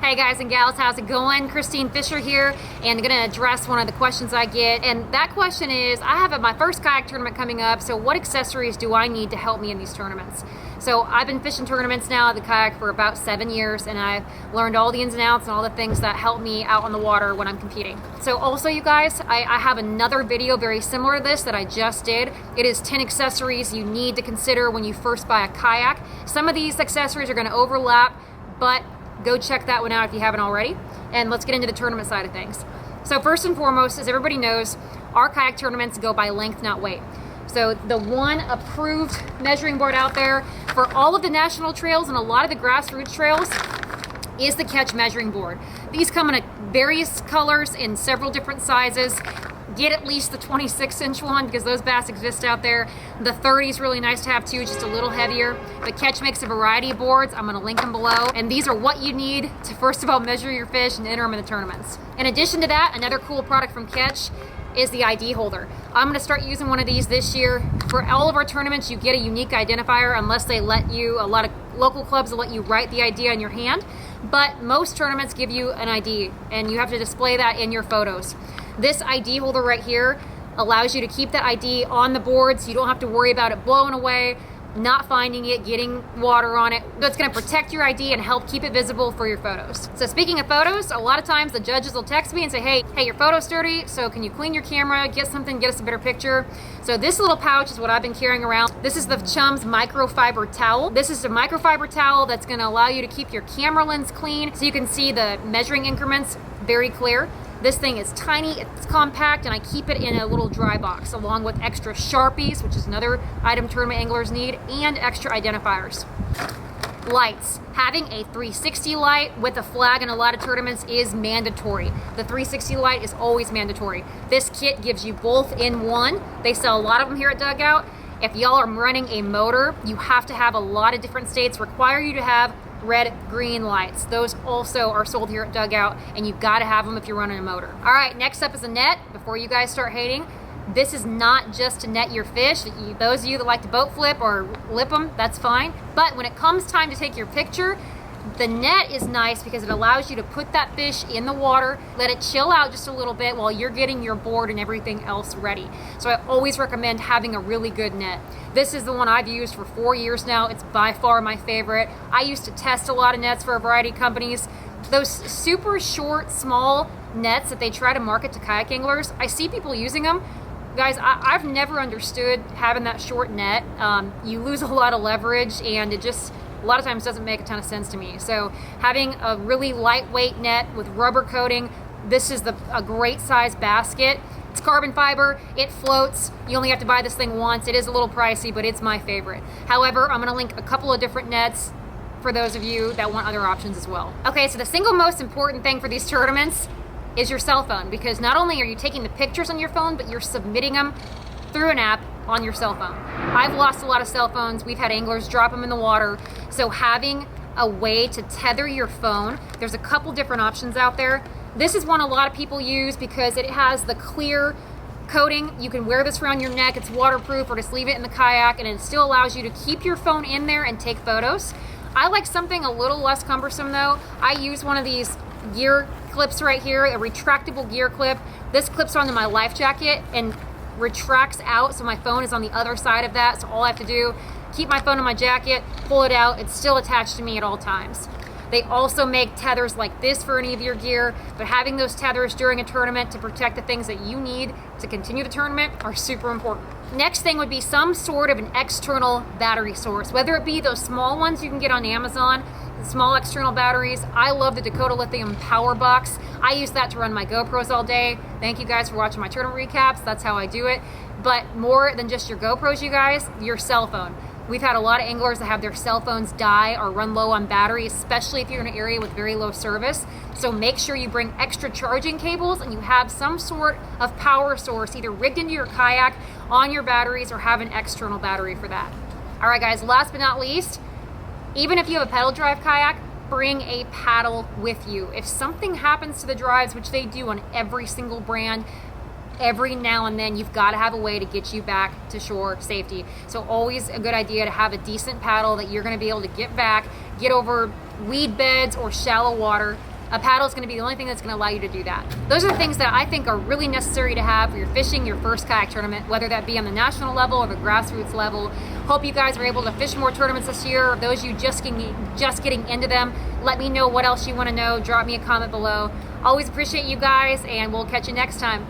Hey guys and gals, how's it going? Christine Fisher here, and I'm gonna address one of the questions I get. And that question is, I have my first kayak tournament coming up, so what accessories do I need to help me in these tournaments? So I've been fishing tournaments now at the kayak for about 7 years, and I've learned all the ins and outs and all the things that help me out on the water when I'm competing. So also you guys, I have another video very similar to this that I just did. It is 10 accessories you need to consider when you first buy a kayak. Some of these accessories are gonna overlap, but go check that one out if you haven't already. And let's get into the tournament side of things. So first and foremost, as everybody knows, our kayak tournaments go by length, not weight. So the one approved measuring board out there for all of the national trails and a lot of the grassroots trails is the Catch measuring board. These come in various colors in several different sizes. Get at least the 26-inch one because those bass exist out there. The 30 is really nice to have too, just a little heavier. But Catch makes a variety of boards. I'm gonna link them below. And these are what you need to first of all measure your fish and enter them in the tournaments. In addition to that, another cool product from Catch is the ID holder. I'm gonna start using one of these this year. For all of our tournaments, you get a unique identifier unless they let you, a lot of local clubs will let you write the ID on your hand. But most tournaments give you an ID and you have to display that in your photos. This ID holder right here allows you to keep the ID on the board so you don't have to worry about it blowing away, not finding it, getting water on it. That's gonna protect your ID and help keep it visible for your photos. So speaking of photos, a lot of times the judges will text me and say, hey, your photo's dirty, so can you clean your camera, get something, get us a better picture. So this little pouch is what I've been carrying around. This is the Chum's Microfiber Towel. This is a microfiber towel that's gonna allow you to keep your camera lens clean so you can see the measuring increments very clear. This thing is tiny, it's compact, and I keep it in a little dry box along with extra Sharpies, which is another item tournament anglers need, and extra identifiers. Lights. Having a 360 light with a flag in a lot of tournaments is mandatory. The 360 light is always mandatory. This kit gives you both in one. They sell a lot of them here at Dugout. If y'all are running a motor, you have to have a lot of different states require you to have red, green lights. Those also are sold here at Dugout, and you've got to have them if you're running a motor. All right, next up is a net. Before you guys start hating, this is not just to net your fish. Those of you that like to boat flip or lip them, that's fine. But when it comes time to take your picture, the net is nice because it allows you to put that fish in the water, let it chill out just a little bit while you're getting your board and everything else ready. So I always recommend having a really good net. This is the one I've used for 4 years now. It's by far my favorite. I used to test a lot of nets for a variety of companies. Those super short, small nets that they try to market to kayak anglers, I see people using them. Guys, I've never understood having that short net. You lose a lot of leverage and it just a lot of times doesn't make a ton of sense to me. So having a really lightweight net with rubber coating, this is a great size basket. It's carbon fiber, it floats. You only have to buy this thing once. It is a little pricey, but it's my favorite. However, I'm gonna link a couple of different nets for those of you that want other options as well. Okay, so the single most important thing for these tournaments is your cell phone, because not only are you taking the pictures on your phone, but you're submitting them through an app on your cell phone. I've lost a lot of cell phones. We've had anglers drop them in the water. So having a way to tether your phone, there's a couple different options out there. This is one a lot of people use because it has the clear coating. You can wear this around your neck. It's waterproof, or just leave it in the kayak, and it still allows you to keep your phone in there and take photos. I like something a little less cumbersome though. I use one of these gear clips right here, a retractable gear clip. This clips onto my life jacket and retracts out, so my phone is on the other side of that. So all I have to do, keep my phone in my jacket, pull it out, it's still attached to me at all times. They also make tethers like this for any of your gear, but having those tethers during a tournament to protect the things that you need to continue the tournament are super important. Next thing would be some sort of an external battery source, whether it be those small ones you can get on Amazon, the small external batteries. I love the Dakota Lithium Power Box. I use that to run my GoPros all day. Thank you guys for watching my tournament recaps. That's how I do it. But more than just your GoPros, you guys, your cell phone. We've had a lot of anglers that have their cell phones die or run low on battery, especially if you're in an area with very low service. So make sure you bring extra charging cables and you have some sort of power source either rigged into your kayak on your batteries or have an external battery for that. All right, guys, last but not least, even if you have a pedal drive kayak, bring a paddle with you. If something happens to the drives, which they do on every single brand, every now and then you've got to have a way to get you back to shore safety. So always a good idea to have a decent paddle that you're going to be able to get back, get over weed beds or shallow water A paddle is going to be the only thing that's going to allow you to do that. Those are the things that I think are really necessary to have for your fishing your first kayak tournament, whether that be on the national level or the grassroots level. Hope you guys are able to fish more tournaments this year. Those of you just getting into them, let me know what else you want to know. Drop me a comment below. Always appreciate you guys, and we'll catch you next time.